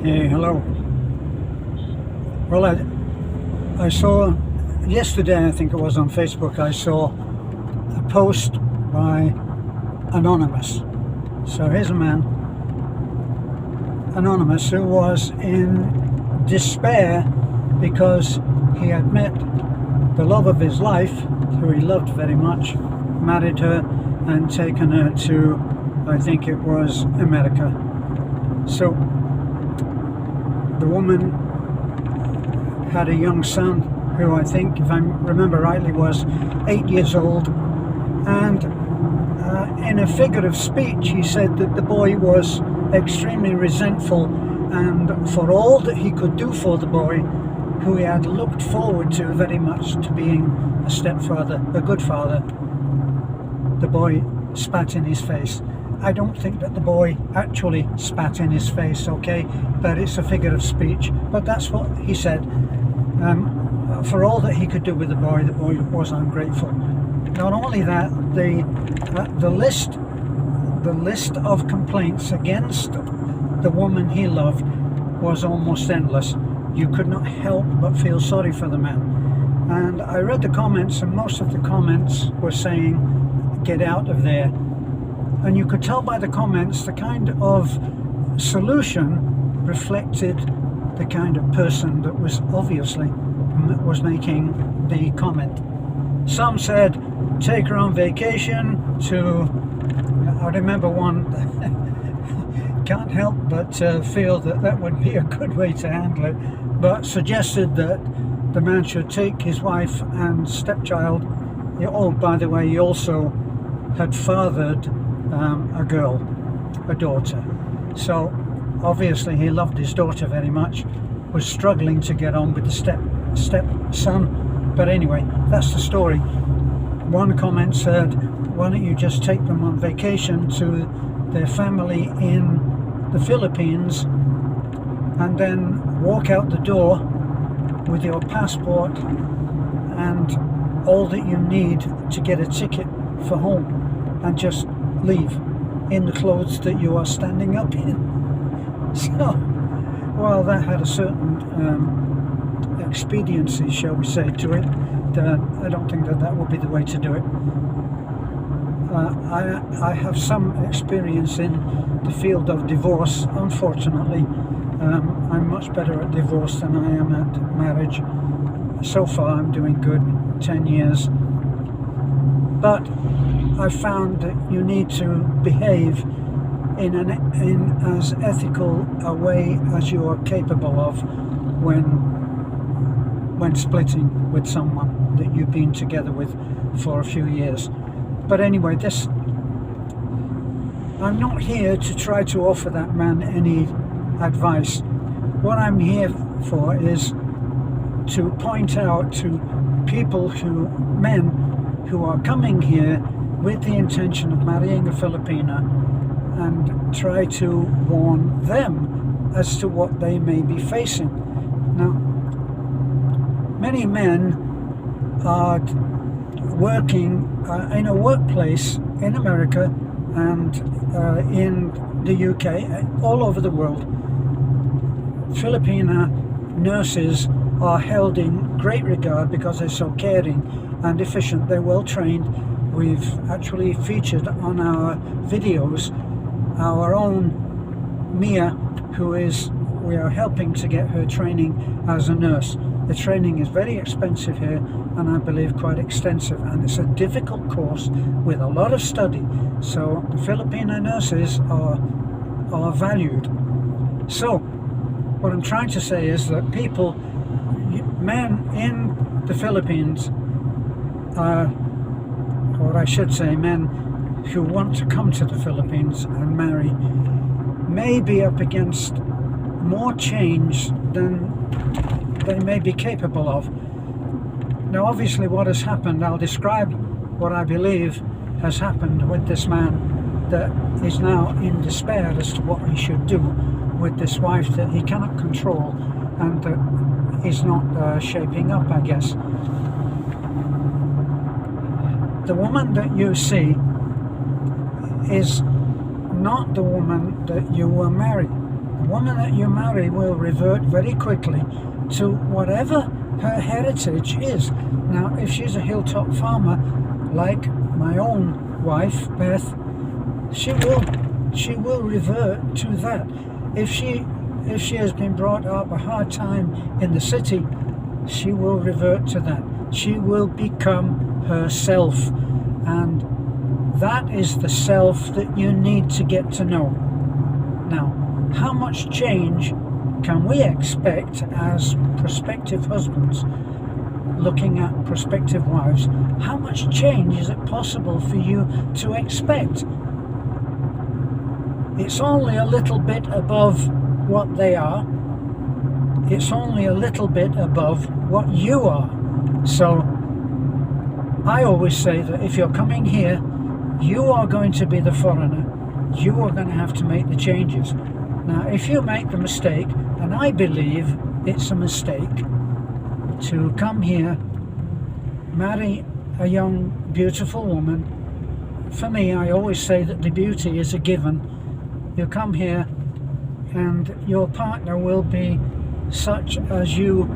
Hey, hello. Well, I saw yesterday, I think it was on Facebook, I saw a post by Anonymous. So here's a man, Anonymous, who was in despair because he had met the love of his life, who he loved very much, married her and taken her to, I think it was America. So the woman had a young son who, I think, if I remember rightly, was 8 years old, and in a figure of speech he said that the boy was extremely resentful, and for all that he could do for the boy, who he had looked forward to very much to being a stepfather, a good father, the boy spat in his face. I don't think that the boy actually spat in his face, okay, but it's a figure of speech. But that's what he said. For all that he could do with the boy was ungrateful. Not only that, the list of complaints against the woman he loved was almost endless. You could not help but feel sorry for the man. And I read the comments, and most of the comments were saying, "Get out of there." And you could tell by the comments the kind of solution reflected the kind of person that was obviously making the comment. Some said, take her on vacation to, I remember one, can't help but feel that that would be a good way to handle it, but suggested that the man should take his wife and stepchild. Oh, by the way, he also had fathered a daughter. So obviously he loved his daughter very much, was struggling to get on with the stepson. But anyway, that's the story. One comment said, why don't you just take them on vacation to their family in the Philippines and then walk out the door with your passport and all that you need to get a ticket for home, and just leave in the clothes that you are standing up in. So, well, that had a certain expediency, shall we say, to it. I don't think that would be the way to do it. I have some experience in the field of divorce. Unfortunately, I'm much better at divorce than I am at marriage. So far I'm doing good, 10 years. But I found that you need to behave in as ethical a way as you are capable of when splitting with someone that you've been together with for a few years. But anyway, I'm not here to try to offer that man any advice. What I'm here for is to point out to men who are coming here with the intention of marrying a Filipina, and try to warn them as to what they may be facing. Now, many men are working in a workplace in America and in the UK, all over the world. Filipina nurses are held in great regard because they're so caring and efficient. They're well trained. We've actually featured on our videos our own Mia, we are helping to get her training as a nurse. The training is very expensive here, and I believe quite extensive, and it's a difficult course with a lot of study. So the Filipino nurses are valued. So what I'm trying to say is that men in the Philippines, or I should say men who want to come to the Philippines and marry, may be up against more change than they may be capable of. Now obviously what has happened, I'll describe what I believe has happened with this man that is now in despair as to what he should do with this wife that he cannot control and that is not shaping up, I guess. The woman that you see is not the woman that you will marry. woman that you marry will revert very quickly to whatever her heritage is. Now, if she's a hilltop farmer, like my own wife, Beth, she will revert to that. If she has been brought up a hard time in the city, she will revert to that. She will become herself, and that is the self that you need to get to know. Now, how much change can we expect as prospective husbands looking at prospective wives? How much change is it possible for you to expect? It's only a little bit above what they are. It's only a little bit above what you are. So I always say that if you're coming here, you are going to be the foreigner. You are going to have to make the changes. Now, if you make the mistake, and I believe it's a mistake, to come here, marry a young, beautiful woman. For me, I always say that the beauty is a given. You come here and your partner will be such as you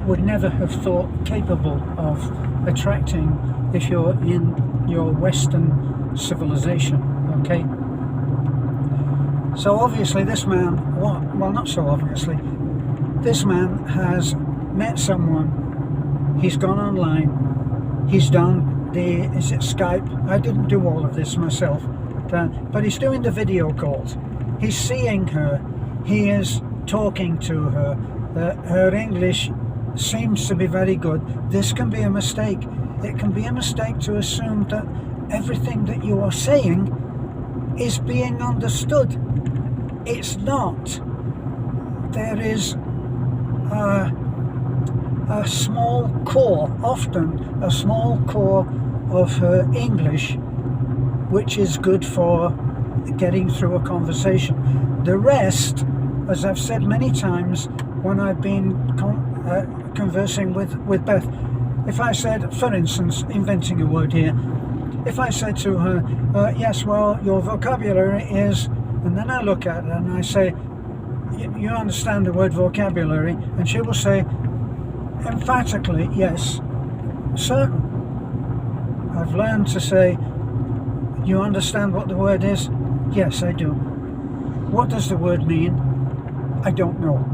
would never have thought capable of attracting if you're in your Western civilization, okay? So obviously this man, well, not so obviously, this man has met someone, he's gone online, he's done is it Skype? I didn't do all of this myself, but he's doing the video calls. He's seeing her, he is talking to her, her English seems to be very good. This can be a mistake. It can be a mistake to assume that everything that you are saying is being understood. It's not. There is a small core, often a small core of her English, which is good for getting through a conversation. The rest, as I've said many times when I've been conversing with Beth, if I said, for instance, inventing a word here, if I said to her, yes, well, your vocabulary is, and then I look at her and I say, you understand the word vocabulary? And she will say, emphatically, yes, certain. I've learned to say, you understand what the word is? Yes, I do. What does the word mean? I don't know.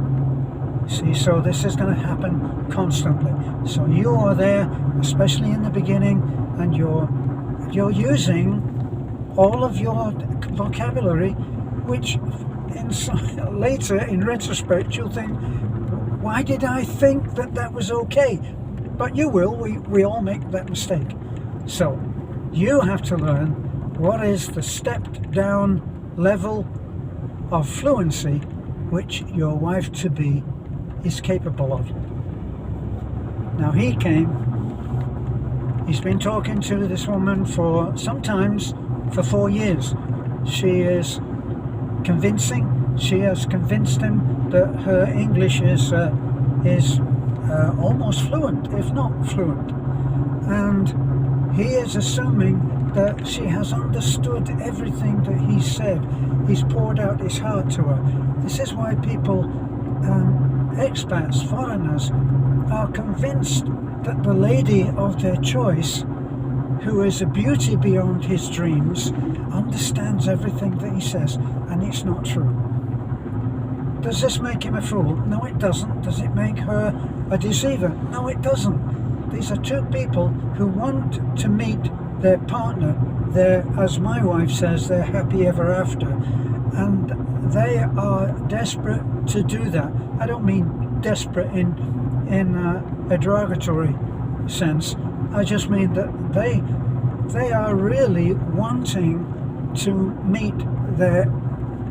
See, so this is going to happen constantly. So you are there, especially in the beginning, and you're using all of your vocabulary, which later, in retrospect, you'll think, why did I think that was okay? But you will. We all make that mistake. So you have to learn what is the stepped down level of fluency which your wife-to-be is capable of. Now he's been talking to this woman for sometimes for 4 years. She is convincing. She has convinced him that her English is almost fluent, if not fluent, and he is assuming that she has understood everything that he said. He's poured out his heart to her. This is why people, expats, foreigners, are convinced that the lady of their choice, who is a beauty beyond his dreams, understands everything that he says, and it's not true. Does this make him a fool? No, it doesn't. Does it make her a deceiver? No, it doesn't. These are two people who want to meet their partner, as my wife says, their happy ever after, and they are desperate to do that. I don't mean desperate in a derogatory sense. I just mean that they are really wanting to meet their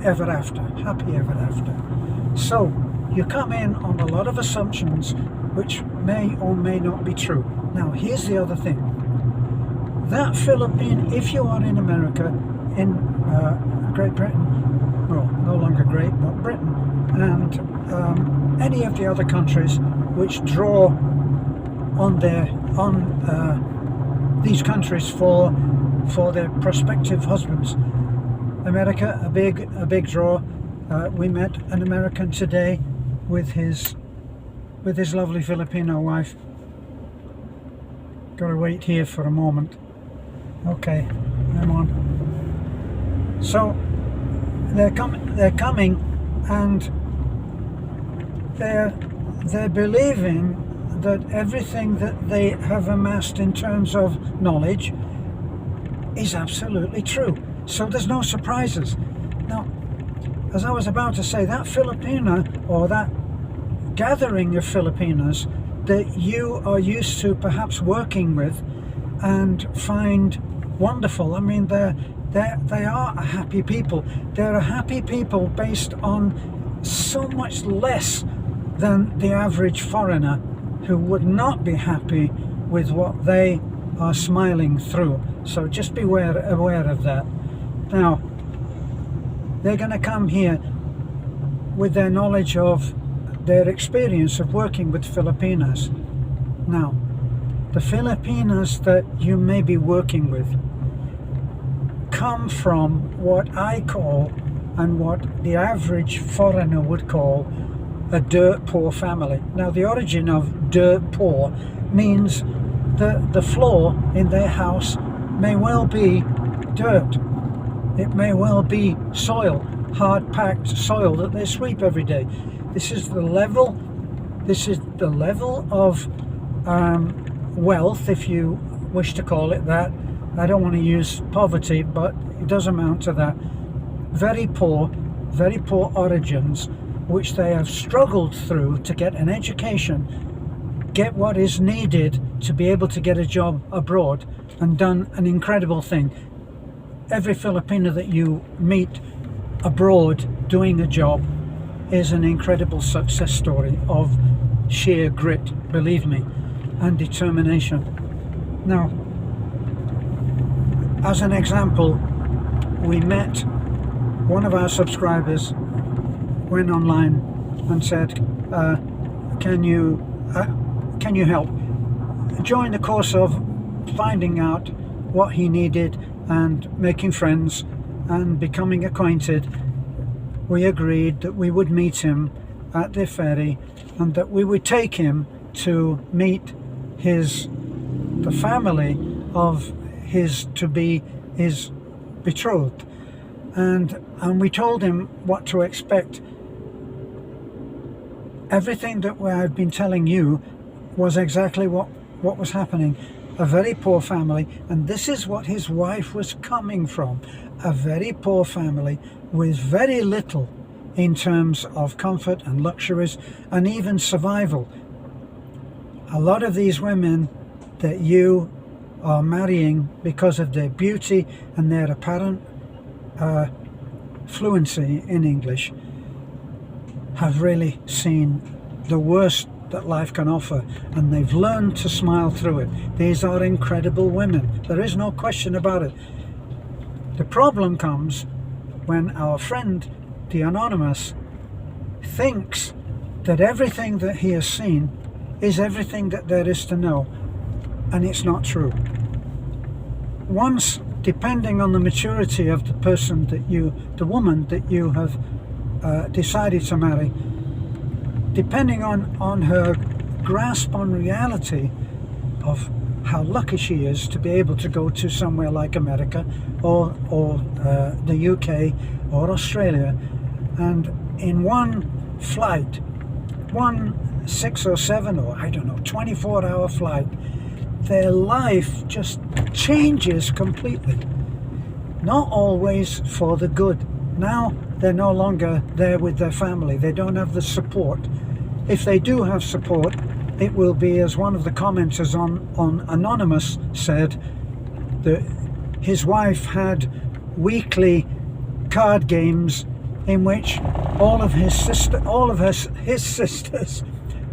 ever after, happy ever after. So you come in on a lot of assumptions which may or may not be true. Now here's the other thing. That Philippine, if you are in America, in Great Britain, well, no longer Great, but Britain, and any of the other countries which draw on these countries for their prospective husbands. America, a big draw. We met an American today with his lovely Filipino wife. Gotta wait here for a moment. Okay, I'm on. So they're coming, and they're believing that everything that they have amassed in terms of knowledge is absolutely true. So there's no surprises. Now, as I was about to say, that Filipina, or that gathering of Filipinas that you are used to perhaps working with and find wonderful. I mean, they are a happy people. They're a happy people based on so much less than the average foreigner who would not be happy with what they are smiling through. So just be aware of that. Now, they're going to come here with their knowledge of their experience of working with Filipinas. Now, the Filipinas that you may be working with come from what I call, and what the average foreigner would call, a dirt poor family. Now, the origin of dirt poor means that the floor in their house may well be dirt. It may well be soil, hard packed soil that they sweep every day. This is the level of wealth, if you wish to call it that. I don't want to use poverty, but it does amount to that. Very poor origins, which they have struggled through to get an education, get what is needed to be able to get a job abroad, and done an incredible thing. Every Filipino that you meet abroad doing a job is an incredible success story of sheer grit, believe me, and determination. Now, as an example, we met one of our subscribers, went online and said, can you help? During the course of finding out what he needed and making friends and becoming acquainted, we agreed that we would meet him at the ferry and that we would take him to meet the family of his betrothed, and we told him what to expect. Everything that I've been telling you was exactly what was happening. A very poor family, and this is what his wife was coming from. A very poor family with very little in terms of comfort and luxuries and even survival. A lot of these women that you are marrying because of their beauty and their apparent fluency in English have really seen the worst that life can offer, and they've learned to smile through it. These are incredible women. There is no question about it. The problem comes when our friend, the Anonymous, thinks that everything that he has seen is everything that there is to know, and it's not true. Once, depending on the maturity of the person the woman that you have decided to marry, depending on her grasp on reality of how lucky she is to be able to go to somewhere like America or the UK or Australia, and in one flight, one 6 or 7 or 24-hour flight, their life just changes completely. Not always for the good. Now they're no longer there with their family. They don't have the support. If they do have support, it will be, as one of the commenters on Anonymous said, that his wife had weekly card games in which all of his sisters,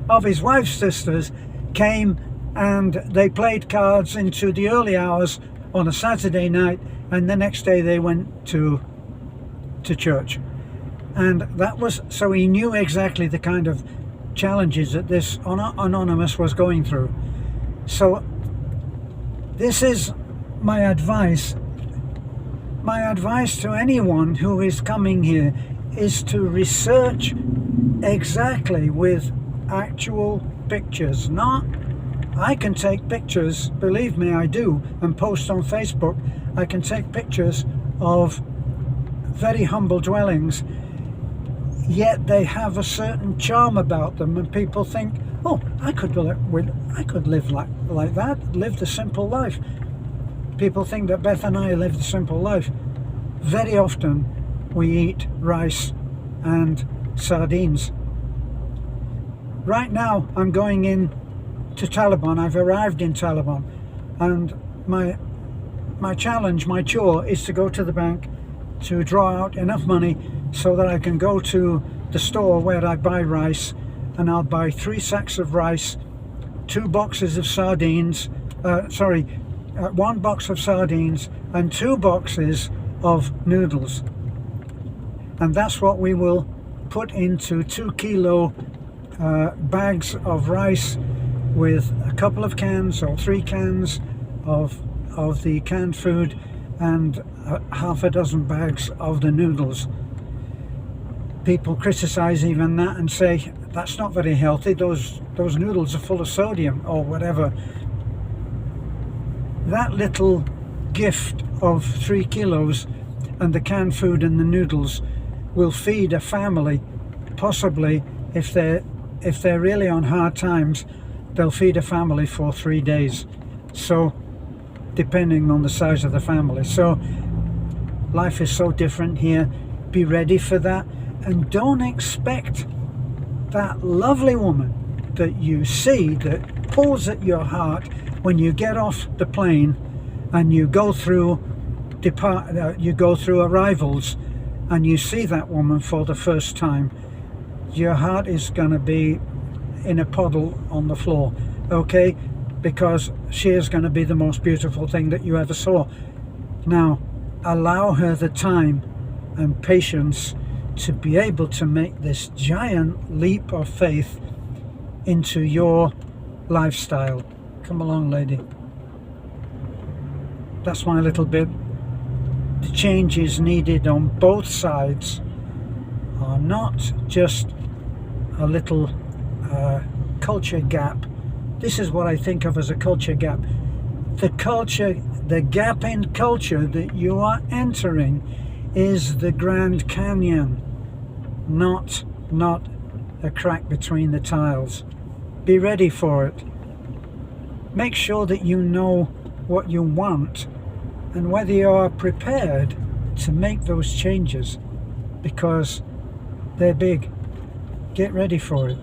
of his wife's sisters, came and they played cards into the early hours on a Saturday night, and the next day they went to church. And that was, so he knew exactly the kind of challenges that this Anonymous was going through. So this is my advice to anyone who is coming here is to research exactly with actual pictures. Not, I can take pictures, believe me, I do, and post on Facebook. I can take pictures of very humble dwellings, yet they have a certain charm about them, and people think, oh, I could live like that, live the simple life. People think that Beth and I live the simple life. Very often we eat rice and sardines. Right now I'm going in to Taliban. I've arrived in Taliban, and my challenge, my chore, is to go to the bank to draw out enough money so that I can go to the store where I buy rice, and I'll buy 3 sacks of rice, 2 boxes of sardines, 1 box of sardines and 2 boxes of noodles. And that's what we will put into 2-kilo bags of rice, with a couple of cans or 3 cans of the canned food, and half a dozen bags of the noodles. People criticize even that and say that's not very healthy, those noodles are full of sodium or whatever. That little gift of 3 kilos and the canned food and the noodles will feed a family, possibly, if they're really on hard times, they'll feed a family for 3 days. So, depending on the size of the family. So, life is so different here. Be ready for that, and don't expect that lovely woman that you see that pulls at your heart when you get off the plane and you go through arrivals and you see that woman for the first time. Your heart is going to be in a puddle on the floor, okay? Because she is going to be the most beautiful thing that you ever saw. Now, allow her the time and patience to be able to make this giant leap of faith into your lifestyle. Come along, lady. That's my little bit. The changes needed on both sides are not just a little culture gap. This is what I think of as a culture gap. The gap in culture that you are entering is the Grand Canyon, not a crack between the tiles. Be ready for it. Make sure that you know what you want and whether you are prepared to make those changes, because they're big. Get ready for it.